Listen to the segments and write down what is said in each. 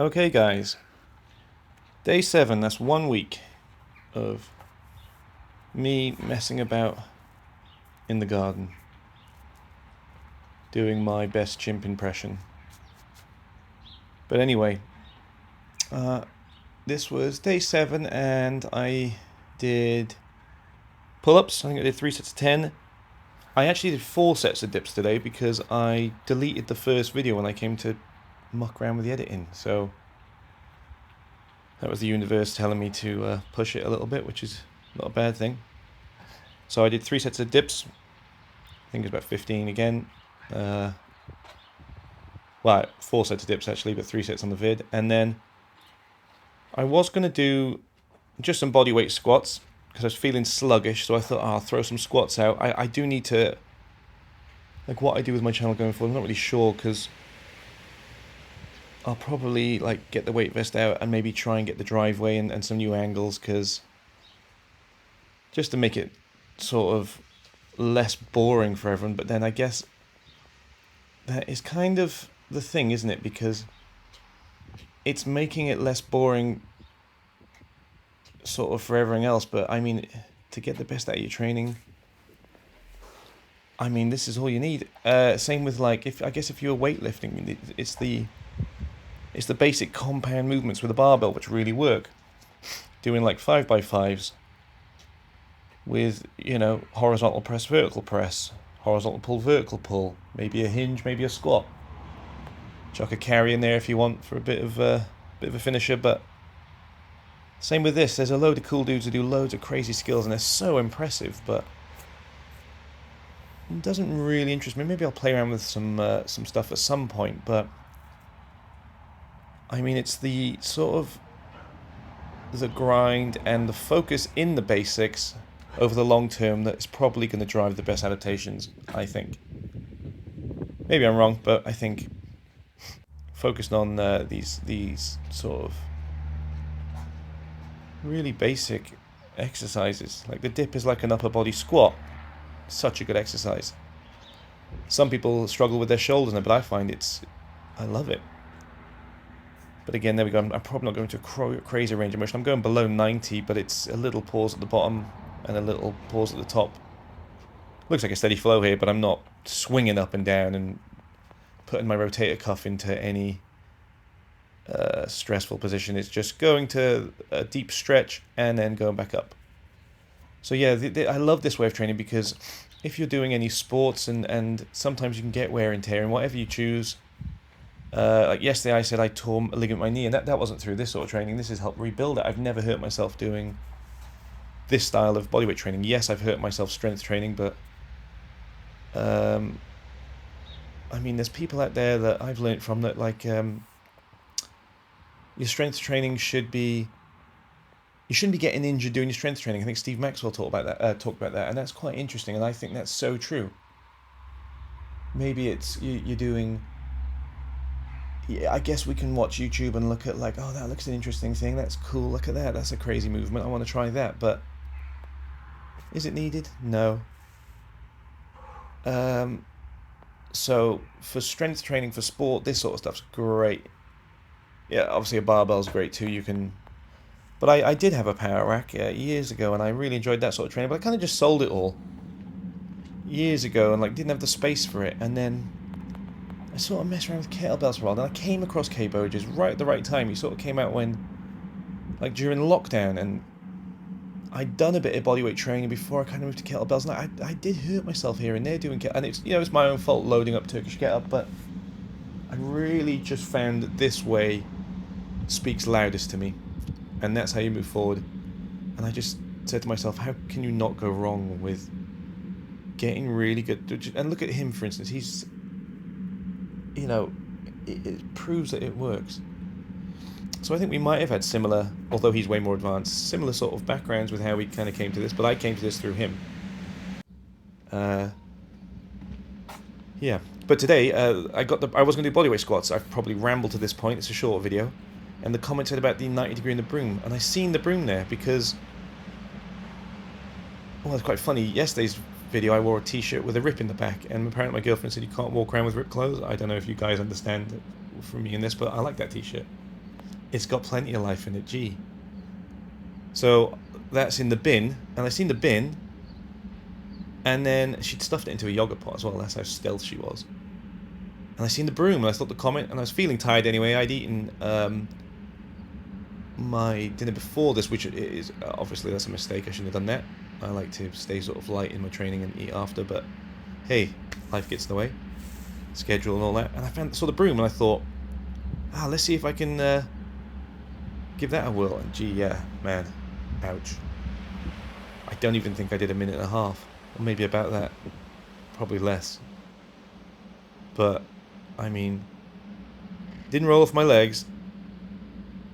Okay, guys. Day 7, that's 1 week of me messing about in the garden, doing my best chimp impression. But anyway, this was day 7, and I did pull-ups. I think I did 3 sets of 10. I actually did 4 sets of dips today because I deleted the first video when I came to muck around with the editing. So that was the universe telling me to push it a little bit, which is not a bad thing. So I did 3 sets of dips. I think it's about 15 again. Well, 4 sets of dips actually, but 3 sets on the vid. And then I was going to do just some bodyweight squats because I was feeling sluggish. So I thought, I'll throw some squats out. I do need to, like, what I do with my channel going forward, I'm not really sure, because I'll probably like get the weight vest out and maybe try and get the driveway and some new angles, because just to make it sort of less boring for everyone. But then I guess that is kind of the thing, isn't it? Because it's making it less boring sort of for everything else. But I mean, to get the best out of your training, I mean, this is all you need. Same with, like, if you're weightlifting, it's the basic compound movements with a barbell which really work. Doing like 5x5s with, horizontal press, vertical press, horizontal pull, vertical pull, maybe a hinge, maybe a squat. Chuck a carry in there if you want for a bit of a finisher. But same with this. There's a load of cool dudes who do loads of crazy skills and they're so impressive, but it doesn't really interest me. Maybe I'll play around with some stuff at some point, but I mean, it's the sort of the grind and the focus in the basics over the long term that is probably going to drive the best adaptations, I think. Maybe I'm wrong, but I think focused on these sort of really basic exercises, like the dip is like an upper body squat. Such a good exercise. Some people struggle with their shoulders, but I find I love it. But again, there we go. I'm probably not going to a crazy range of motion. I'm going below 90, but it's a little pause at the bottom and a little pause at the top. Looks like a steady flow here, but I'm not swinging up and down and putting my rotator cuff into any stressful position. It's just going to a deep stretch and then going back up. So yeah, I love this way of training, because if you're doing any sports and sometimes you can get wear and tear in whatever you choose. Like yesterday I said I tore a ligament in my knee, and that wasn't through this sort of training. This has helped rebuild it. I've never hurt myself doing this style of bodyweight training. Yes, I've hurt myself strength training, but I mean, there's people out there that I've learnt from that, like, your strength training you shouldn't be getting injured doing your strength training. I think Steve Maxwell talked about that, and that's quite interesting, and I think that's so true. Maybe it's you're doing. Yeah, I guess we can watch YouTube and look at, like, oh, that looks an interesting thing. That's cool. Look at that. That's a crazy movement. I want to try that. But is it needed? No. So for strength training for sport, this sort of stuff's great. Yeah, obviously a barbell's great too. You can, but I did have a power rack years ago, and I really enjoyed that sort of training. But I kind of just sold it all years ago, and like didn't have the space for it. And then I sort of messed around with kettlebells for a while. Then I came across K-Boges right at the right time. He sort of came out like during lockdown, and I'd done a bit of bodyweight training before I kind of moved to kettlebells, and I did hurt myself here and there doing and it's it's my own fault loading up Turkish get-up, but I really just found that this way speaks loudest to me, and that's how you move forward. And I just said to myself, how can you not go wrong with getting really good? And look at him, for instance. He's it proves that it works. So I think we might have had similar, although he's way more advanced, similar sort of backgrounds with how we kind of came to this, but I came to this through him. Yeah, but today I was going to do bodyweight squats. I've probably rambled to this point. It's a short video, and the comment said about the 90 degree in the broom, and I seen the broom there because, well, it's quite funny. Yesterday's video I wore a t-shirt with a rip in the back, and apparently my girlfriend said you can't walk around with ripped clothes. I don't know if you guys understand from me in this, but I like that t-shirt. It's got plenty of life in it, gee. So that's in the bin, and I seen the bin, and then she'd stuffed it into a yogurt pot as well. That's how stealth she was. And I seen the broom, and I thought the comment, and I was feeling tired anyway. I'd eaten my dinner before this, which is obviously that's a mistake. I shouldn't have done that. I like to stay sort of light in my training and eat after, but hey, life gets in the way, schedule and all that. And I saw the broom, and I thought, let's see if I can give that a whirl. And gee, yeah, man, ouch. I don't even think I did a minute and a half, or maybe about that, probably less. But I mean, didn't roll off my legs,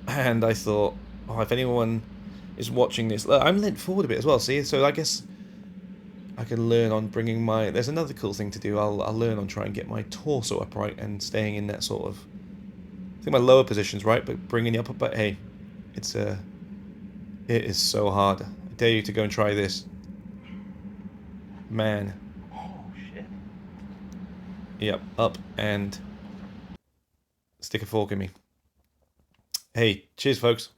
and I thought, oh, if anyone is watching this, I'm leant forward a bit as well. See, so I guess I can learn on bringing my. There's another cool thing to do. I'll learn on trying to get my torso upright and staying in that sort of. I think my lower position's right, but bringing the upper. But hey, it is so hard. I dare you to go and try this, man. Oh shit. Yep, up and stick a fork in me. Hey, cheers, folks.